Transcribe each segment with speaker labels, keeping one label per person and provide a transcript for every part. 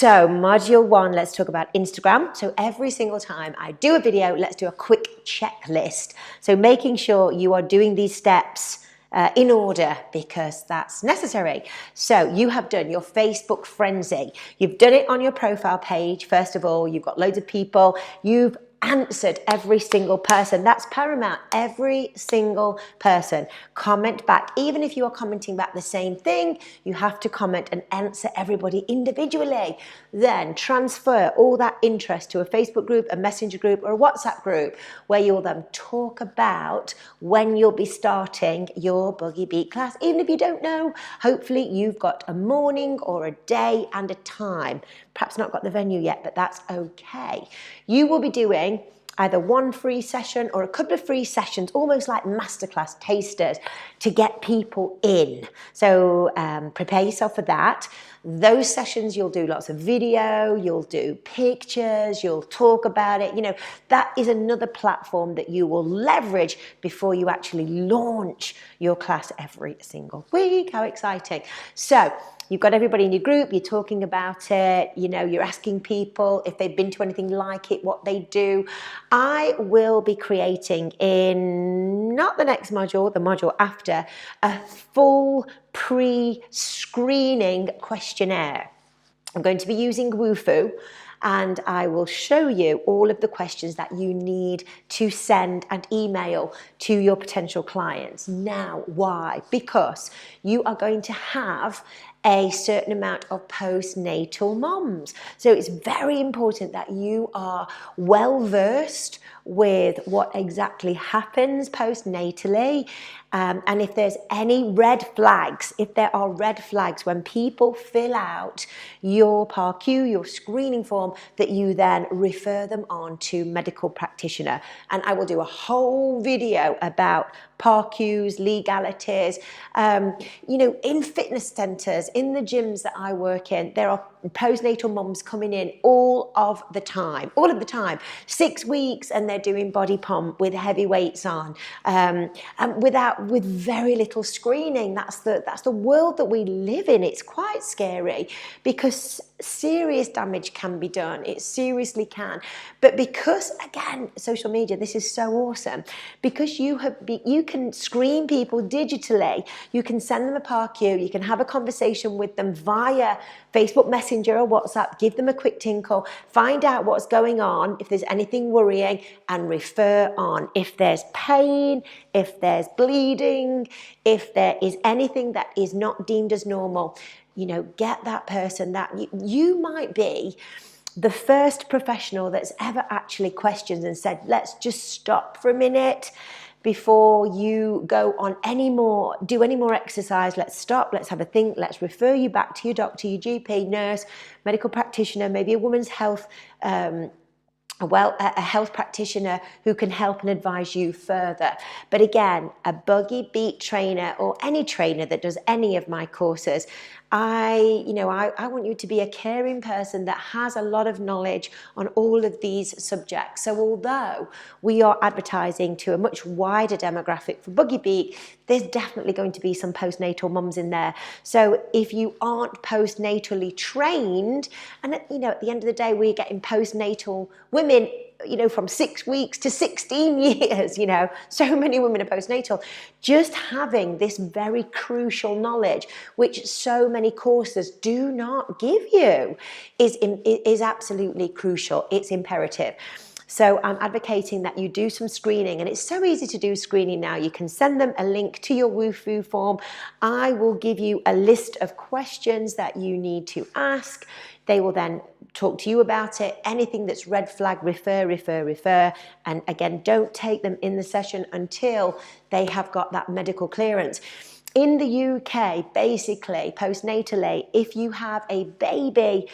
Speaker 1: So module 1, let's talk about Instagram. So every single time I do a video, let's do a quick checklist. So making sure you are doing these steps in order, because that's necessary. So you have done your Facebook frenzy. You've done it on your profile page. First of all, you've got loads of people. You've answered every single person. That's paramount. Every single person. Comment back. Even if you are commenting back the same thing, you have to comment and answer everybody individually. Then transfer all that interest to a Facebook group, a Messenger group, or a WhatsApp group, where you'll then talk about when you'll be starting your Buggy Beat class. Even if you don't know, hopefully you've got a morning or a day and a time. Perhaps not got the venue yet, but that's okay. You will be doing either one free session or a couple of free sessions, almost like masterclass tasters, to get people in. So prepare yourself for that. Those sessions, you'll do lots of video, you'll do pictures, you'll talk about it. You know, that is another platform that you will leverage before you actually launch your class every single week. How exciting. So you've got everybody in your group, you're talking about it, you know, you're asking people if they've been to anything like it, what they do. I will be creating in, not the next module, the module after, a full pre-screening questionnaire. I'm going to be using Wufoo, and I will show you all of the questions that you need to send and email to your potential clients. Now, why? Because you are going to have a certain amount of postnatal moms. So it's very important that you are well versed with what exactly happens postnatally. And if there's any red flags, if there are red flags when people fill out your PARQ, your screening form, that you then refer them on to medical practitioner. And I will do a whole video about PARQs, legalities. You know, in fitness centres, in the gyms that I work in, there are postnatal moms coming in all of the time, 6 weeks, and they're doing body pump with heavy weights on, and with very little screening. That's the world that we live in. It's quite scary, because serious damage can be done. It seriously can. But because, again, social media, this is so awesome, because you can screen people digitally. You can send them a PARQ, you can have a conversation with them via Facebook Messenger or WhatsApp, give them a quick tinkle, find out what's going on, if there's anything worrying, and refer on. If there's pain, if there's bleeding, if there is anything that is not deemed as normal, you know, get that person. That you might be the first professional that's ever actually questioned and said, let's just stop for a minute before you go on do any more exercise. Let's stop, let's have a think, let's refer you back to your doctor, your GP, nurse, medical practitioner, maybe a women's health, a health practitioner who can help and advise you further. But again, a Buggy Beat trainer, or any trainer that does any of my courses, I want you to be a caring person that has a lot of knowledge on all of these subjects. So although we are advertising to a much wider demographic for Buggy Beat, there's definitely going to be some postnatal mums in there. So if you aren't postnatally trained, and at the end of the day, we're getting postnatal women, from 6 weeks to 16 years, so many women are postnatal. Just having this very crucial knowledge, which so many courses do not give you, is absolutely crucial. It's imperative. So I'm advocating that you do some screening, and it's so easy to do screening now. You can send them a link to your Wufoo form. I will give you a list of questions that you need to ask. They will then talk to you about it. Anything that's red flag, refer. And again, don't take them in the session until they have got that medical clearance. In the UK, basically, postnatally, if you have a baby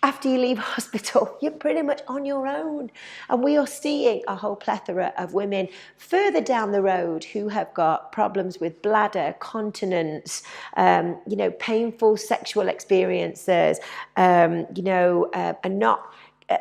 Speaker 1: after you leave hospital, you're pretty much on your own. And we are seeing a whole plethora of women further down the road who have got problems with bladder, continence, painful sexual experiences, are not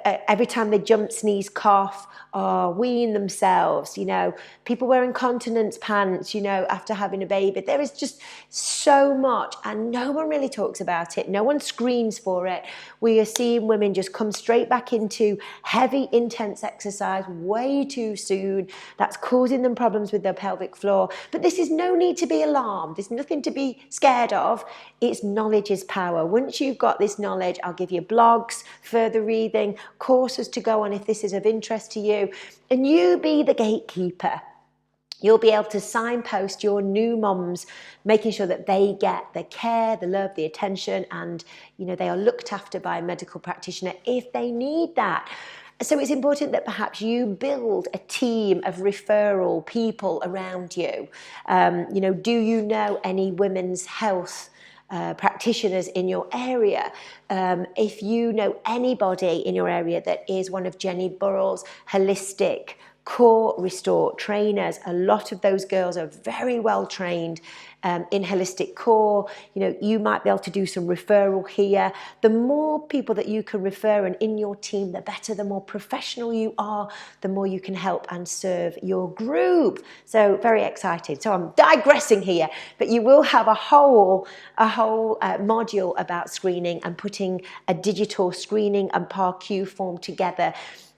Speaker 1: every time they jump, sneeze, cough, or wean themselves, you know, people wearing continence pants, you know, after having a baby. There is just so much, and no one really talks about it. No one screens for it. We are seeing women just come straight back into heavy, intense exercise way too soon. That's causing them problems with their pelvic floor. But this is no need to be alarmed. There's nothing to be scared of. It's knowledge is power. Once you've got this knowledge, I'll give you blogs, further reading, courses to go on if this is of interest to you, and you be the gatekeeper. You'll be able to signpost your new moms, making sure that they get the care, the love, the attention, and you know, they are looked after by a medical practitioner if they need that. So it's important that perhaps you build a team of referral people around you. You know, do you know any women's health practitioners in your area? If you know anybody in your area that is one of Jenny Burrell's holistic core restore trainers, a lot of those girls are very well trained in holistic core. You know, you might be able to do some referral here. The more people that you can refer and in your team, the better. The more professional you are, the more you can help and serve your group. So very excited. So I'm digressing here, but you will have a whole module about screening and putting a digital screening and PAR-Q form together.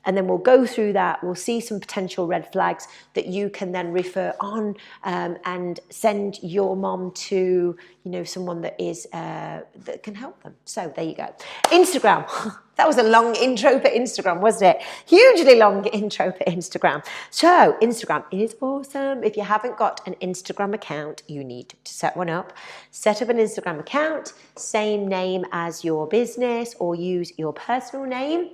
Speaker 1: And then we'll go through that. We'll see some potential red flags that you can then refer on and send your mom to, you know, someone that is that can help them. So there you go. Instagram. That was a long intro for Instagram, wasn't it? Hugely long intro for Instagram. So Instagram is awesome. If you haven't got an Instagram account, you need to set one up. Set up an Instagram account, same name as your business, or use your personal name.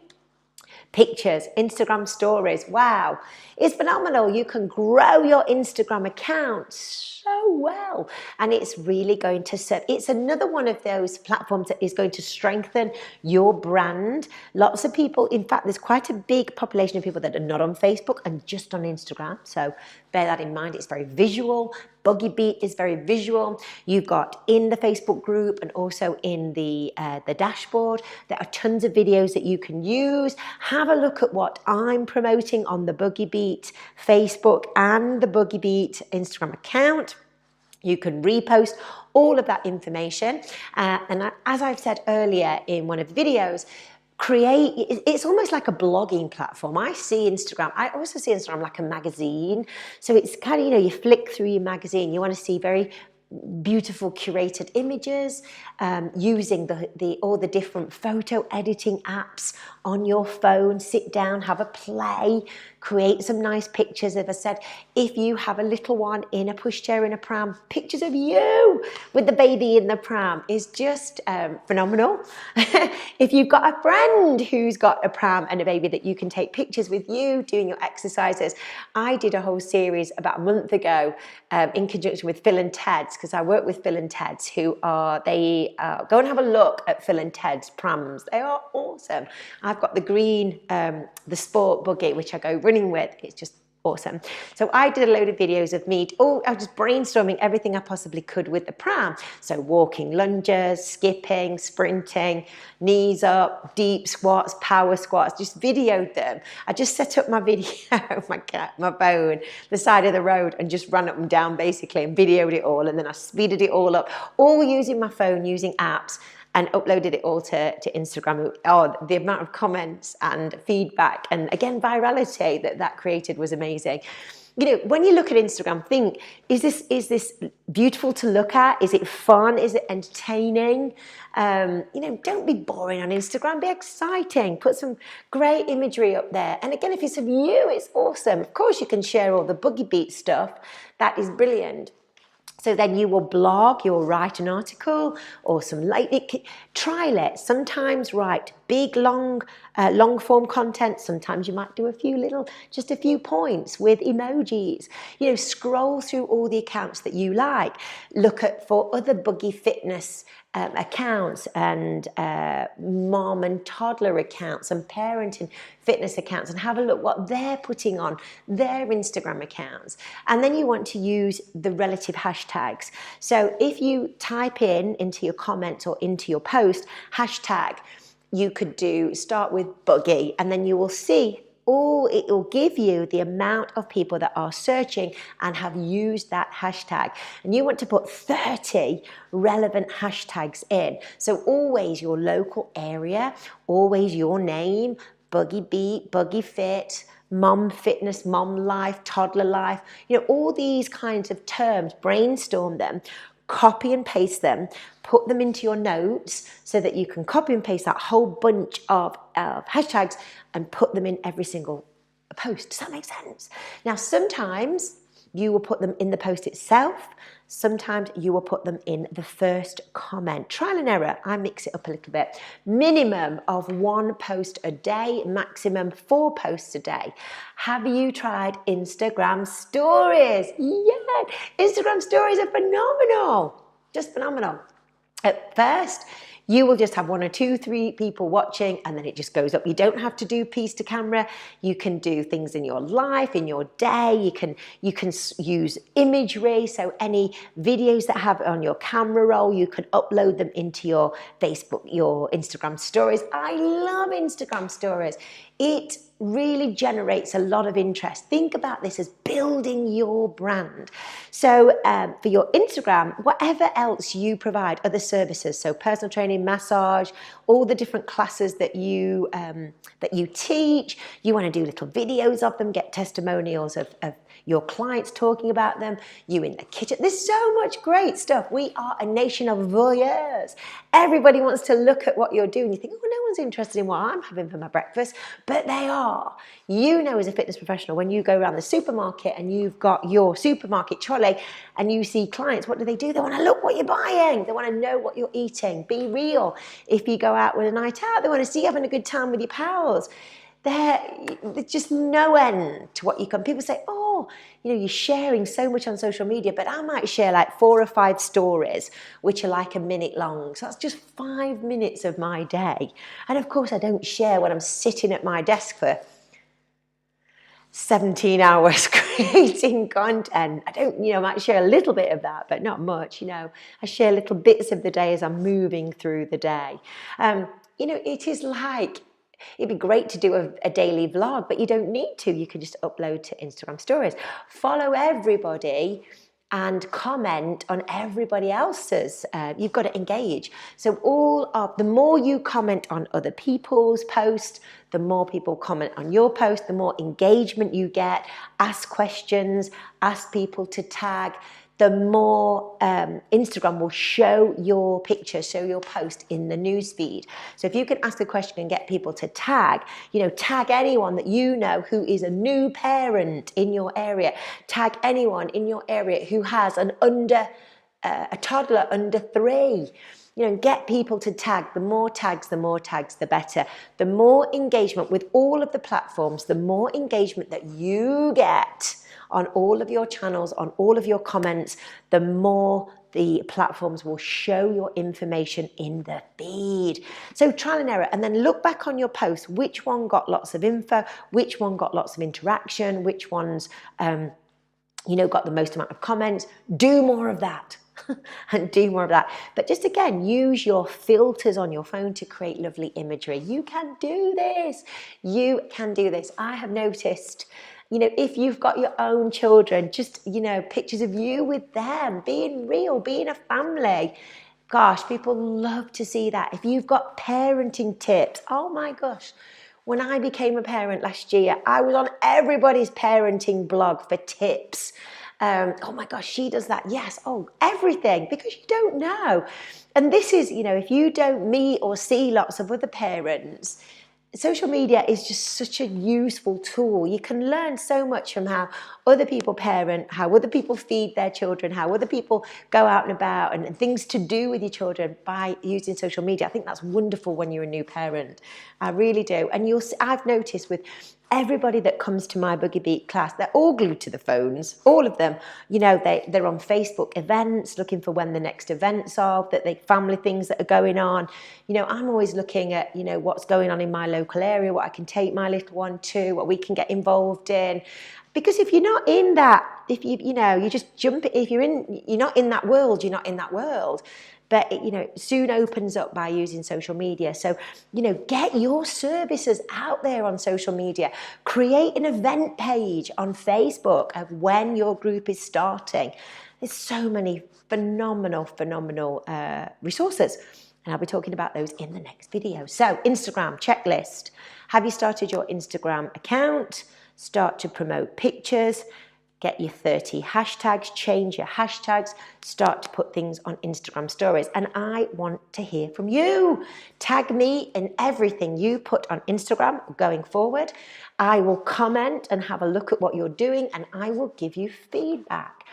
Speaker 1: Pictures, Instagram stories, wow, it's phenomenal. You can grow your Instagram account so well, and it's really going to serve. It's another one of those platforms that is going to strengthen your brand. Lots of people, in fact, there's quite a big population of people that are not on Facebook and just on Instagram, so bear that in mind. It's very visual. Buggy Beat is very visual. You've got in the Facebook group and also in the dashboard, there are tons of videos that you can use. Have a look at what I'm promoting on the Buggy Beat Facebook and the Buggy Beat Instagram account. You can repost all of that information. And as I've said earlier in one of the videos, it's almost like a blogging platform. I also see Instagram like a magazine. So it's kind of, you know, you flick through your magazine, you want to see very beautiful curated images, using all the different photo editing apps on your phone. Sit down, have a play, create some nice pictures. As I said, if you have a little one in a pushchair, in a pram, pictures of you with the baby in the pram is just phenomenal. If you've got a friend who's got a pram and a baby that you can take pictures with you doing your exercises. I did a whole series about a month ago in conjunction with Phil and Ted's, because I work with Phil and Ted's, who are, go and have a look at Phil and Ted's prams. They are awesome. I've got the green, the sport buggy, which I go running with. It's just awesome. So I did a load of videos of me, I was just brainstorming everything I possibly could with the pram. So walking lunges, skipping, sprinting, knees up, deep squats, power squats, just videoed them. I just set up my video, my phone, the side of the road, and just ran up and down basically and videoed it all. And then I speeded it all up, all using my phone, using apps, and uploaded it all to Instagram. Oh, the amount of comments and feedback and again virality that created was amazing. You know, when you look at Instagram, think, is this beautiful to look at? Is it fun? Is it entertaining? You know, don't be boring on Instagram, be exciting. Put some great imagery up there. And again, if it's of you, it's awesome. Of course, you can share all the Buggy Beat stuff. That is brilliant. So then you will blog, you'll write an article or some trial. Sometimes write big, long form content. Sometimes you might do just a few points with emojis. You know, scroll through all the accounts that you like. Look for other Buggy Fitness accounts and mom and toddler accounts and parent and fitness accounts, and have a look what they're putting on their Instagram accounts. And then you want to use the relative hashtags. So if you type into your comments or into your post, hashtag you could start with Buggy, and then you will see it will give you the amount of people that are searching and have used that hashtag. And you want to put 30 relevant hashtags in. So always your local area, always your name, Buggy Beat, Buggy Fit, mom fitness, mom life, toddler life, all these kinds of terms, brainstorm them, copy and paste them, put them into your notes so that you can copy and paste that whole bunch of hashtags and put them in every single post. Does that make sense? Now, sometimes you will put them in the post itself. Sometimes you will put them in the first comment. Trial and error, I mix it up a little bit. Minimum of 1 post a day, maximum 4 posts a day. Have you tried Instagram stories? Yeah, Instagram stories are phenomenal, just phenomenal. At first, you will just have 1 or 2, 3 people watching, and then it just goes up. You don't have to do piece to camera. You can do things in your life, in your day. You can use imagery. So any videos that have on your camera roll, you can upload them into your Facebook, your Instagram stories. I love Instagram stories. It really generates a lot of interest. Think about this as building your brand. So for your Instagram, whatever else you provide, other services, so personal training, massage, all the different classes that you teach, you want to do little videos of them, get testimonials of your clients talking about them, you in the kitchen. There's so much great stuff. We are a nation of voyeurs. Everybody wants to look at what you're doing. You think, oh, no one's interested in what I'm having for my breakfast, but they are. You know, as a fitness professional, when you go around the supermarket and you've got your supermarket trolley and you see clients, what do? They want to look what you're buying. They want to know what you're eating. Be real. If you go out with a night out, they want to see you having a good time with your pals. There's just no end to what you can. People say, oh, you're sharing so much on social media, but I might share like 4 or 5 stories, which are like a minute long. So that's just 5 minutes of my day. And of course, I don't share when I'm sitting at my desk for 17 hours creating content. I might share a little bit of that, but not much. I share little bits of the day as I'm moving through the day. It is like, it'd be great to do a daily vlog, but you don't need to. You can just upload to Instagram stories. Follow everybody and comment on everybody else's. You've got to engage. So the more you comment on other people's posts, the more people comment on your post, the more engagement you get. Ask questions, ask people to tag. The more Instagram will show your picture, show your post in the newsfeed. So if you can ask a question and get people to tag anyone that you know who is a new parent in your area. Tag anyone in your area who has a toddler under 3. Get people to tag. The more tags, the better. The more engagement with all of the platforms, the more engagement that you get on all of your channels, on all of your comments, the more the platforms will show your information in the feed. So trial and error, and then look back on your posts. Which one got lots of info? Which one got lots of interaction? Which ones, got the most amount of comments? Do more of that. And do more of that. But just again, use your filters on your phone to create lovely imagery. You can do this. You can do this. I have noticed, if you've got your own children, just, pictures of you with them, being real, being a family. Gosh, people love to see that. If you've got parenting tips, oh my gosh. When I became a parent last year, I was on everybody's parenting blog for tips. Oh my gosh, she does that. Yes. Oh, everything, because you don't know. And this is, if you don't meet or see lots of other parents, social media is just such a useful tool. You can learn so much from how other people parent, how other people feed their children, how other people go out and about, and things to do with your children by using social media. I think that's wonderful when you're a new parent. I really do. And I've noticed with everybody that comes to my Buggy Beat class, they're all glued to the phones, all of them. They're on Facebook events, looking for when the next events are, family things that are going on. I'm always looking at, what's going on in my local area, what I can take my little one to, what we can get involved in. Because if you're not in that, if you just jump, if you're not in that world, you're not in that world. but it soon opens up by using social media. So, get your services out there on social media. Create an event page on Facebook of when your group is starting. There's so many phenomenal resources. And I'll be talking about those in the next video. So, Instagram checklist. Have you started your Instagram account? Start to promote pictures. Get your 30 hashtags, change your hashtags, start to put things on Instagram stories. And I want to hear from you. Tag me in everything you put on Instagram going forward. I will comment and have a look at what you're doing, and I will give you feedback.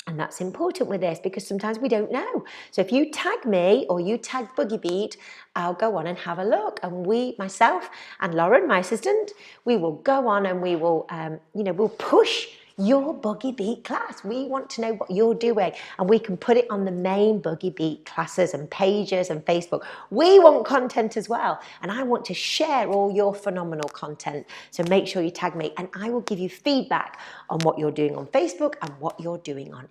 Speaker 1: And that's important with this because sometimes we don't know. So if you tag me or you tag Buggy Beat, I'll go on and have a look. And myself and Lauren, my assistant, we will go on and we will, we'll push your Buggy Beat class. We want to know what you're doing, and we can put it on the main Buggy Beat classes and pages and Facebook. We want content as well, and I want to share all your phenomenal content. So make sure you tag me, and I will give you feedback on what you're doing on Facebook and what you're doing on